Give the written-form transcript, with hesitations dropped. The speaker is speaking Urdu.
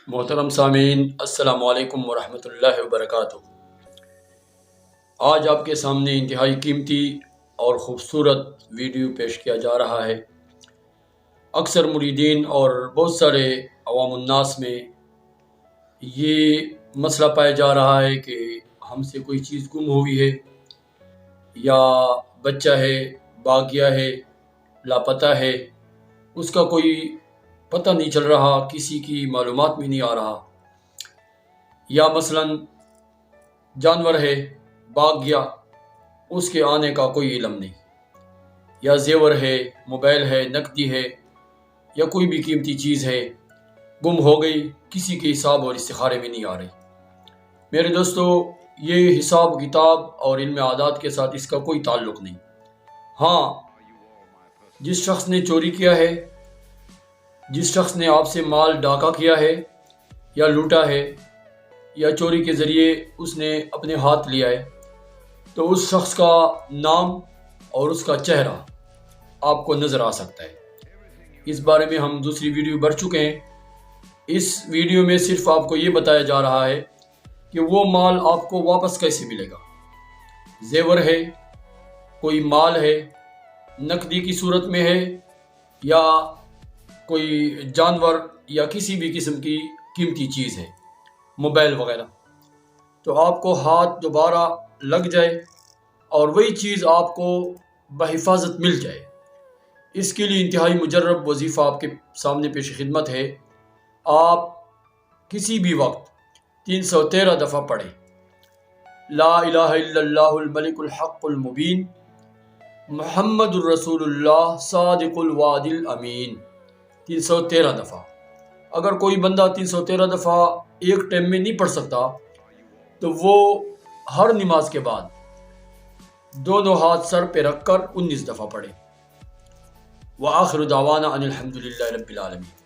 محترم سامعین، السلام علیکم ورحمۃ اللہ وبرکاتہ۔ آج آپ کے سامنے انتہائی قیمتی اور خوبصورت ویڈیو پیش کیا جا رہا ہے۔ اکثر مریدین اور بہت سارے عوام الناس میں یہ مسئلہ پایا جا رہا ہے کہ ہم سے کوئی چیز گم ہوئی ہے، یا بچہ ہے، بھاگ گیا ہے، لاپتہ ہے، اس کا کوئی پتہ نہیں چل رہا، کسی کی معلومات میں نہیں آ رہا، یا مثلا جانور ہے، بھاگ گیا، اس کے آنے کا کوئی علم نہیں، یا زیور ہے، موبائل ہے، نقدی ہے، یا کوئی بھی قیمتی چیز ہے، گم ہو گئی، کسی کے حساب اور استخارے میں نہیں آ رہی۔ میرے دوستو، یہ حساب کتاب اور علم عادات کے ساتھ اس کا کوئی تعلق نہیں۔ ہاں، جس شخص نے چوری کیا ہے، جس شخص نے آپ سے مال ڈاکہ کیا ہے یا لوٹا ہے، یا چوری کے ذریعے اس نے اپنے ہاتھ لیا ہے، تو اس شخص کا نام اور اس کا چہرہ آپ کو نظر آ سکتا ہے۔ اس بارے میں ہم دوسری ویڈیو بھر چکے ہیں۔ اس ویڈیو میں صرف آپ کو یہ بتایا جا رہا ہے کہ وہ مال آپ کو واپس کیسے ملے گا۔ زیور ہے، کوئی مال ہے، نقدی کی صورت میں ہے، یا کوئی جانور یا کسی بھی قسم کی قیمتی چیز ہے، موبائل وغیرہ، تو آپ کو ہاتھ دوبارہ لگ جائے اور وہی چیز آپ کو بحفاظت مل جائے، اس کے لیے انتہائی مجرب وظیفہ آپ کے سامنے پیش خدمت ہے۔ آپ کسی بھی وقت 313 دفعہ پڑھیں، لا الہ الا اللہ الملک الحق المبین محمد الرسول اللہ صادق الوعد الامین، 313 دفعہ۔ اگر کوئی بندہ 313 دفعہ ایک ٹائم میں نہیں پڑھ سکتا تو وہ ہر نماز کے بعد دونوں ہاتھ سر پہ رکھ کر 19 دفعہ پڑھے۔ وآخر دعوانا ان الحمد للہ رب العالمین۔